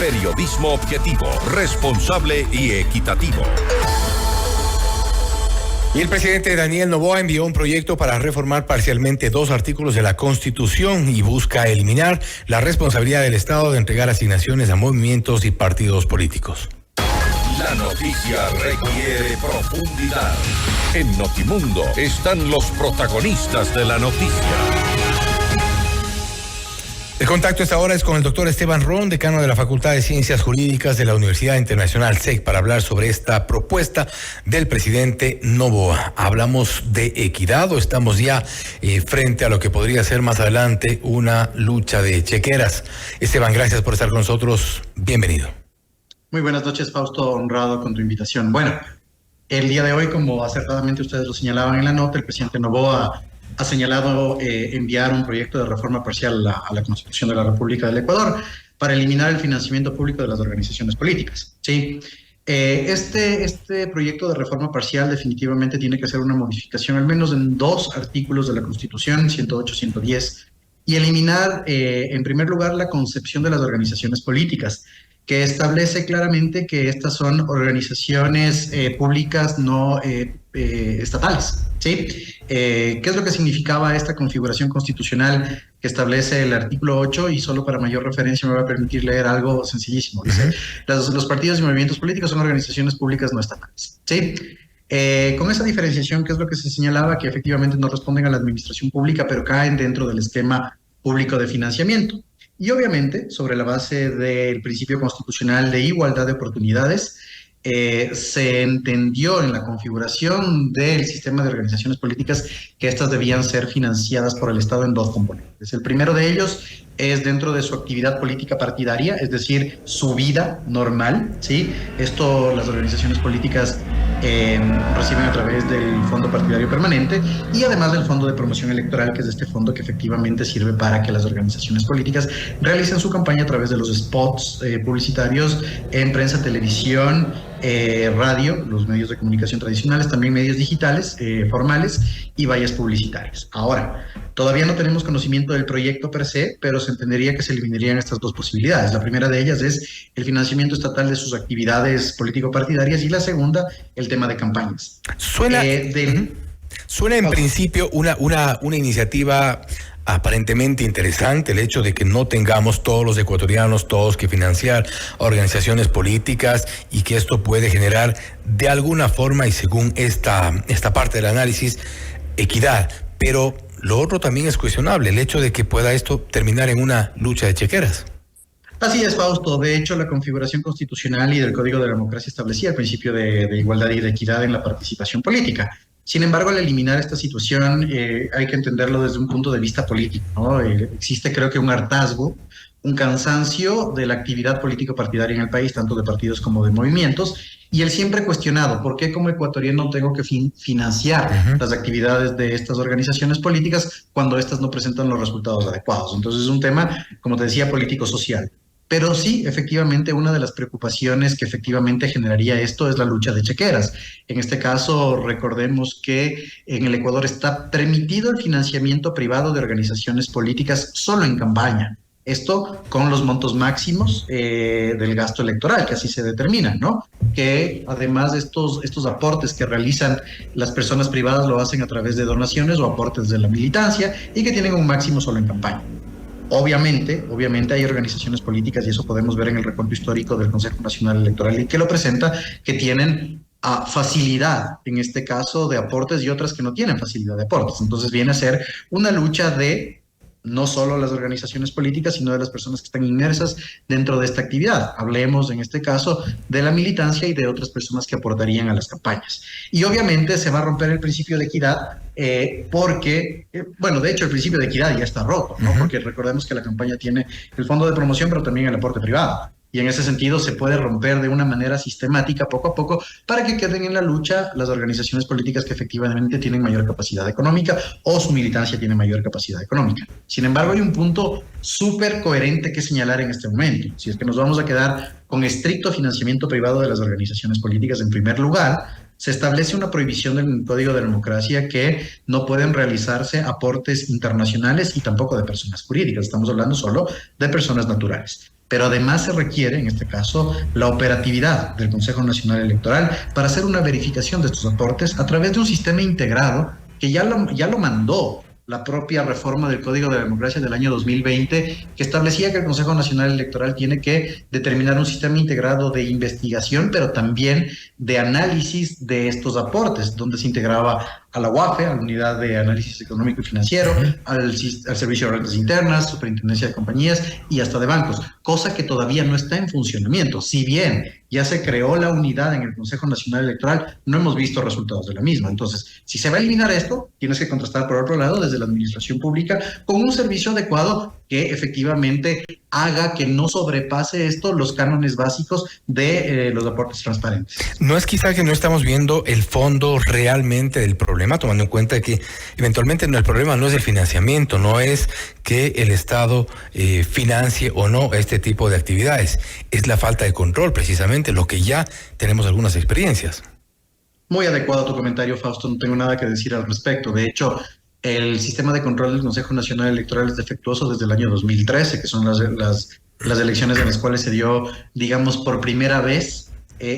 Periodismo objetivo, responsable y equitativo. Y el presidente Daniel Noboa envió un proyecto para reformar parcialmente 2 artículos de la Constitución y busca eliminar la responsabilidad del Estado de entregar asignaciones a movimientos y partidos políticos. La noticia requiere profundidad. En Notimundo están los protagonistas de la noticia. El contacto a esta hora es con el doctor Esteban Ron, decano de la Facultad de Ciencias Jurídicas de la Universidad Internacional SEC, para hablar sobre esta propuesta del presidente Noboa. ¿Hablamos de equidad o estamos ya frente a lo que podría ser más adelante una lucha de chequeras? Esteban, gracias por estar con nosotros. Bienvenido. Muy buenas noches, Fausto, honrado con tu invitación. Bueno, el día de hoy, como acertadamente ustedes lo señalaban en la nota, el presidente Noboa ha señalado enviar un proyecto de reforma parcial a la Constitución de la República del Ecuador para eliminar el financiamiento público de las organizaciones políticas. ¿Sí? Este proyecto de reforma parcial definitivamente tiene que ser una modificación al menos en 2 artículos de la Constitución, 108, 110, y eliminar, en primer lugar, la concepción de las organizaciones políticas, que establece claramente que estas son organizaciones públicas no estatales. ¿Sí? ¿Qué es lo que significaba esta configuración constitucional que establece el artículo 8? Y solo para mayor referencia me va a permitir leer algo sencillísimo. Dice, los partidos y movimientos políticos son organizaciones públicas no estatales. ¿Sí? Con esa diferenciación, ¿qué es lo que se señalaba? Que efectivamente no responden a la administración pública, pero caen dentro del esquema público de financiamiento. Y obviamente, sobre la base del principio constitucional de igualdad de oportunidades, se entendió en la configuración del sistema de organizaciones políticas que estas debían ser financiadas por el Estado en 2 componentes. El primero de ellos es dentro de su actividad política partidaria, es decir, su vida normal, ¿sí? Esto las organizaciones políticas reciben a través del Fondo Partidario Permanente y además del Fondo de Promoción Electoral, que es este fondo que efectivamente sirve para que las organizaciones políticas realicen su campaña a través de los spots publicitarios en prensa, televisión, radio, los medios de comunicación tradicionales, también medios digitales, formales y vallas publicitarias. Ahora, todavía no tenemos conocimiento del proyecto per se, pero se entendería que se eliminarían estas 2 posibilidades. La primera de ellas es el financiamiento estatal de sus actividades político-partidarias y la segunda, el tema de campañas. Suena en principio una iniciativa aparentemente interesante, el hecho de que no tengamos todos los ecuatorianos, todos que financiar organizaciones políticas y que esto puede generar de alguna forma, y según esta parte del análisis, equidad. Pero lo otro también es cuestionable, el hecho de que pueda esto terminar en una lucha de chequeras. Así es, Fausto. De hecho, la configuración constitucional y del Código de la Democracia establecía el principio de igualdad y de equidad en la participación política. Sin embargo, al eliminar esta situación, hay que entenderlo desde un punto de vista político, ¿no? Existe, creo que, un hartazgo, un cansancio de la actividad político-partidaria en el país, tanto de partidos como de movimientos, y el siempre cuestionado, ¿por qué como ecuatoriano tengo que financiar las actividades de estas organizaciones políticas cuando estas no presentan los resultados adecuados? Entonces es un tema, como te decía, político-social. Pero sí, efectivamente, una de las preocupaciones que efectivamente generaría esto es la lucha de chequeras. En este caso, recordemos que en el Ecuador está permitido el financiamiento privado de organizaciones políticas solo en campaña. Esto con los montos máximos del gasto electoral, que así se determinan, ¿no? Que además de estos aportes que realizan las personas privadas lo hacen a través de donaciones o aportes de la militancia y que tienen un máximo solo en campaña. Obviamente hay organizaciones políticas, y eso podemos ver en el recuento histórico del Consejo Nacional Electoral y que lo presenta, que tienen facilidad, en este caso, de aportes y otras que no tienen facilidad de aportes. Entonces viene a ser una lucha de no solo las organizaciones políticas, sino de las personas que están inmersas dentro de esta actividad. Hablemos, en este caso, de la militancia y de otras personas que aportarían a las campañas. Y obviamente se va a romper el principio de equidad porque, bueno, de hecho el principio de equidad ya está roto, ¿no? Porque recordemos que la campaña tiene el fondo de promoción, pero también el aporte privado. Y en ese sentido se puede romper de una manera sistemática, poco a poco, para que queden en la lucha las organizaciones políticas que efectivamente tienen mayor capacidad económica o su militancia tiene mayor capacidad económica. Sin embargo, hay un punto súper coherente que señalar en este momento. Si es que nos vamos a quedar con estricto financiamiento privado de las organizaciones políticas, en primer lugar, se establece una prohibición del Código de la Democracia que no pueden realizarse aportes internacionales y tampoco de personas jurídicas. Estamos hablando solo de personas naturales. pero además se requiere, en este caso, la operatividad del Consejo Nacional Electoral para hacer una verificación de estos aportes a través de un sistema integrado que ya lo mandó la propia reforma del Código de la Democracia del año 2020, que establecía que el Consejo Nacional Electoral tiene que determinar un sistema integrado de investigación, pero también de análisis de estos aportes, donde se integraba a la UAFE, a la Unidad de Análisis Económico y Financiero, al Servicio de Rentas Internas, Superintendencia de Compañías y hasta de bancos, cosa que todavía no está en funcionamiento. Si bien ya se creó la unidad en el Consejo Nacional Electoral, no hemos visto resultados de la misma. Entonces, si se va a eliminar esto, tienes que contrastar por otro lado desde la administración pública con un servicio adecuado que efectivamente haga que no sobrepase esto los cánones básicos de los aportes transparentes. No es quizá que no estamos viendo el fondo realmente del problema, tomando en cuenta que eventualmente el problema no es el financiamiento, no es que el Estado financie o no este tipo de actividades, es la falta de control, precisamente, lo que ya tenemos algunas experiencias. Muy adecuado tu comentario, Fausto, no tengo nada que decir al respecto. De hecho, el sistema de control del Consejo Nacional Electoral es defectuoso desde el año 2013, que son las elecciones en las cuales se dio, digamos, por primera vez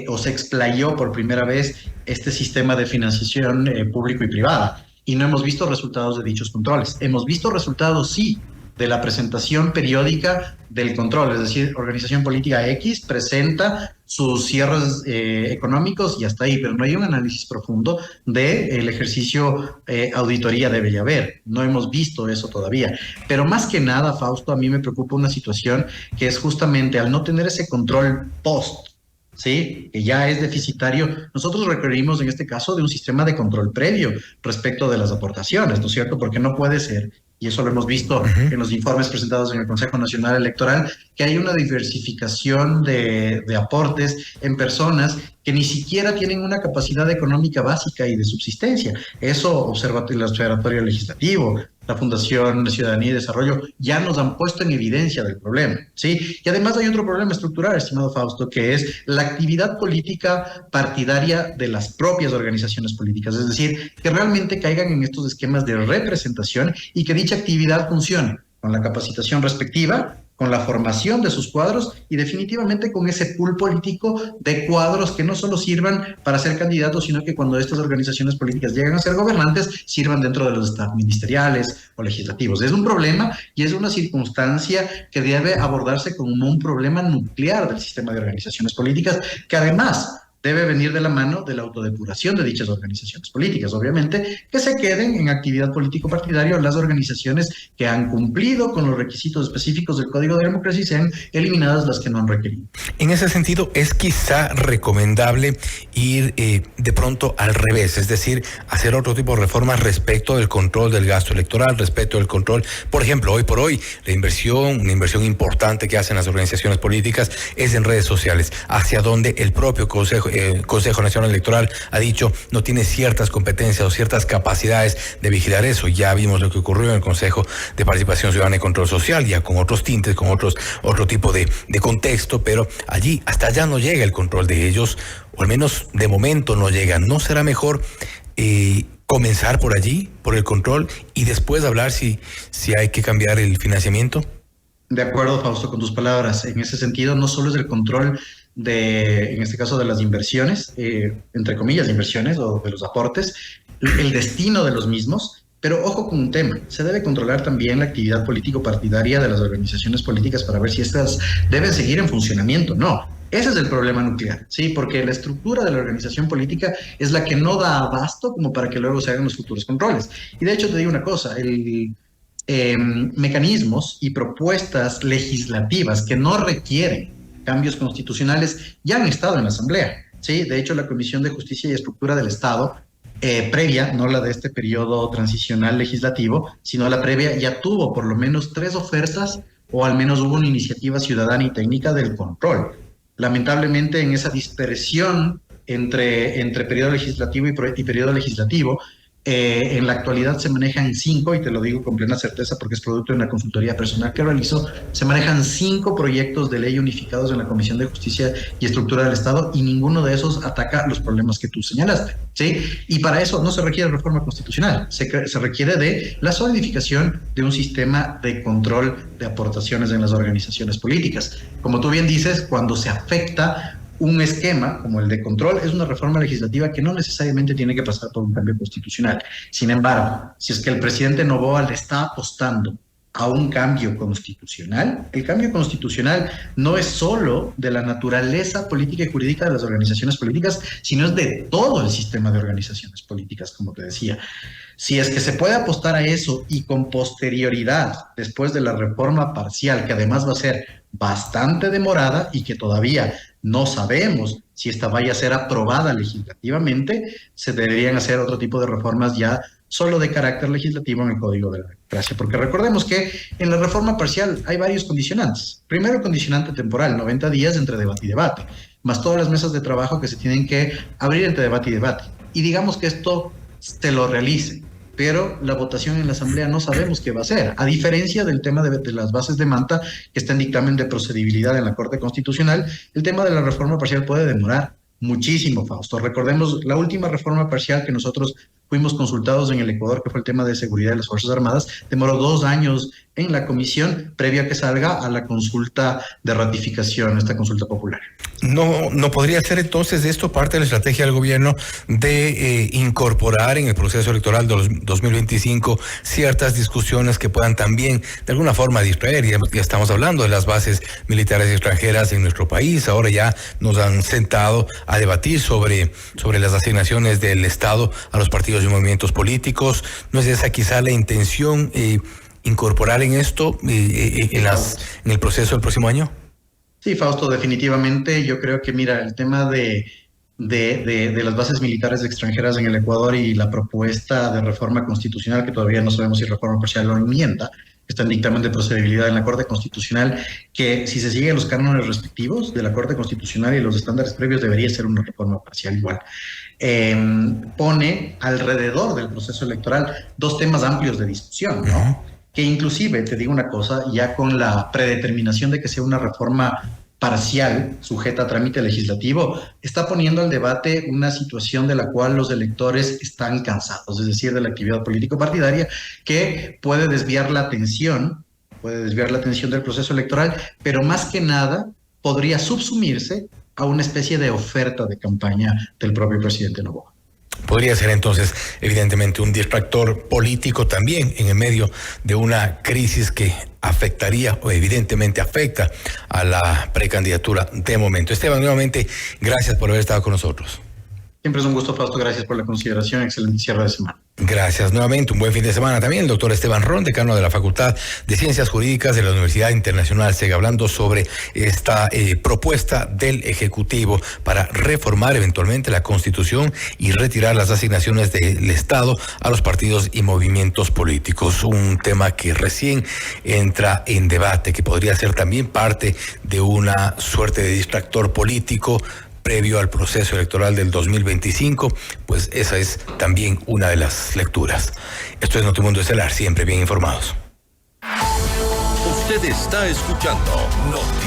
o se explayó por primera vez este sistema de financiación público y privada. Y no hemos visto resultados de dichos controles. Hemos visto resultados, sí, de la presentación periódica del control, es decir, organización política X presenta sus cierres económicos y hasta ahí, pero no hay un análisis profundo del ejercicio auditoría debe haber. No hemos visto eso todavía. Pero más que nada, Fausto, a mí me preocupa una situación que es justamente al no tener ese control post, ¿sí?, que ya es deficitario, nosotros requerimos en este caso de un sistema de control previo respecto de las aportaciones, ¿no es cierto? Porque no puede ser, y eso lo hemos visto en los informes presentados en el Consejo Nacional Electoral, que hay una diversificación de aportes en personas que ni siquiera tienen una capacidad económica básica y de subsistencia. Eso el Observatorio Legislativo, la Fundación Ciudadanía y Desarrollo ya nos han puesto en evidencia del problema, ¿sí? Y además hay otro problema estructural, estimado Fausto, que es la actividad política partidaria de las propias organizaciones políticas, es decir, que realmente caigan en estos esquemas de representación y que dicha actividad funcione con la capacitación respectiva, con la formación de sus cuadros y definitivamente con ese pool político de cuadros que no solo sirvan para ser candidatos, sino que cuando estas organizaciones políticas llegan a ser gobernantes, sirvan dentro de los estados ministeriales o legislativos. Es un problema y es una circunstancia que debe abordarse como un problema nuclear del sistema de organizaciones políticas, que además debe venir de la mano de la autodepuración de dichas organizaciones políticas. Obviamente, que se queden en actividad político-partidaria las organizaciones que han cumplido con los requisitos específicos del Código de Democracia y sean eliminadas las que no han requerido. En ese sentido, es quizá recomendable ir de pronto al revés, es decir, hacer otro tipo de reformas respecto del control del gasto electoral, respecto del control, por ejemplo, hoy por hoy, una inversión importante que hacen las organizaciones políticas es en redes sociales, hacia donde el propio Consejo Nacional Electoral ha dicho no tiene ciertas competencias o ciertas capacidades de vigilar eso. Ya vimos lo que ocurrió en el Consejo de Participación Ciudadana y Control Social, ya con otros tintes, con otro tipo de contexto, pero hasta allá no llega el control de ellos, o al menos de momento no llega. ¿No será mejor comenzar por allí, por el control, y después hablar si hay que cambiar el financiamiento? De acuerdo, Fausto, con tus palabras. En ese sentido, no solo es el control en este caso de las inversiones, entre comillas, inversiones o de los aportes, el destino de los mismos, pero ojo con un tema, se debe controlar también la actividad político-partidaria de las organizaciones políticas para ver si estas deben seguir en funcionamiento. No, ese es el problema nuclear, ¿sí? Porque la estructura de la organización política es la que no da abasto como para que luego se hagan los futuros controles. Y de hecho te digo una cosa, mecanismos y propuestas legislativas que no requieren cambios constitucionales ya han estado en la Asamblea, ¿sí? De hecho, la Comisión de Justicia y Estructura del Estado, previa, no la de este periodo transicional legislativo, sino la previa, ya tuvo por lo menos 3 ofertas, o al menos hubo una iniciativa ciudadana y técnica del control. Lamentablemente, en esa dispersión entre periodo legislativo y periodo legislativo, En la actualidad se manejan 5, y te lo digo con plena certeza porque es producto de una consultoría personal que realizo, se manejan 5 proyectos de ley unificados en la Comisión de Justicia y Estructura del Estado, y ninguno de esos ataca los problemas que tú señalaste, ¿sí? Y para eso no se requiere reforma constitucional, se requiere de la solidificación de un sistema de control de aportaciones en las organizaciones políticas. Como tú bien dices, cuando se afecta un esquema como el de control, es una reforma legislativa que no necesariamente tiene que pasar por un cambio constitucional. Sin embargo, si es que el presidente Noboa le está apostando a un cambio constitucional, el cambio constitucional no es solo de la naturaleza política y jurídica de las organizaciones políticas, sino es de todo el sistema de organizaciones políticas, como te decía. Si es que se puede apostar a eso y con posterioridad, después de la reforma parcial, que además va a ser bastante demorada y que todavía no sabemos si esta vaya a ser aprobada legislativamente, se deberían hacer otro tipo de reformas ya solo de carácter legislativo en el Código de la Democracia, porque recordemos que en la reforma parcial hay varios condicionantes. Primero, condicionante temporal, 90 días entre debate y debate, más todas las mesas de trabajo que se tienen que abrir entre debate y debate. Y digamos que esto se lo realice, pero la votación en la Asamblea no sabemos qué va a ser, a diferencia del tema de las bases de Manta, que está en dictamen de procedibilidad en la Corte Constitucional. El tema de la reforma parcial puede demorar muchísimo, Fausto. Recordemos la última reforma parcial que nosotros fuimos consultados en el Ecuador, que fue el tema de seguridad de las Fuerzas Armadas, demoró 2 años en la comisión previa a que salga a la consulta de ratificación, esta consulta popular. ¿No podría ser entonces esto parte de la estrategia del gobierno de incorporar en el proceso electoral de 2025 ciertas discusiones que puedan también de alguna forma distraer? Ya estamos hablando de las bases militares extranjeras en nuestro país, ahora ya nos han sentado a debatir sobre las asignaciones del Estado a los partidos y movimientos políticos. ¿No es esa quizá la intención, incorporar en esto en el proceso del próximo año? Sí, Fausto, definitivamente. Yo creo que, mira, el tema de las bases militares extranjeras en el Ecuador y la propuesta de reforma constitucional, que todavía no sabemos si reforma parcial o enmienda, está en dictamen de procedibilidad en la Corte Constitucional, que si se siguen los cánones respectivos de la Corte Constitucional y los estándares previos, debería ser una reforma parcial igual. Pone alrededor del proceso electoral 2 temas amplios de discusión, ¿no? Que inclusive, te digo una cosa, ya con la predeterminación de que sea una reforma parcial sujeta a trámite legislativo, está poniendo al debate una situación de la cual los electores están cansados, es decir, de la actividad político-partidaria, que puede desviar la atención del proceso electoral, pero más que nada podría subsumirse a una especie de oferta de campaña del propio presidente Noboa. Podría ser entonces, evidentemente, un distractor político también en el medio de una crisis que afectaría o evidentemente afecta a la precandidatura de momento. Esteban, nuevamente, gracias por haber estado con nosotros. Siempre es un gusto, Fausto. Gracias por la consideración. Excelente cierre de semana. Gracias nuevamente. Un buen fin de semana también. El doctor Esteban Ron, decano de la Facultad de Ciencias Jurídicas de la Universidad Internacional SEG, hablando sobre esta propuesta del Ejecutivo para reformar eventualmente la Constitución y retirar las asignaciones del Estado a los partidos y movimientos políticos. Un tema que recién entra en debate, que podría ser también parte de una suerte de distractor político previo al proceso electoral del 2025, pues esa es también una de las lecturas. Esto es Notimundo Estelar, siempre bien informados. Usted está escuchando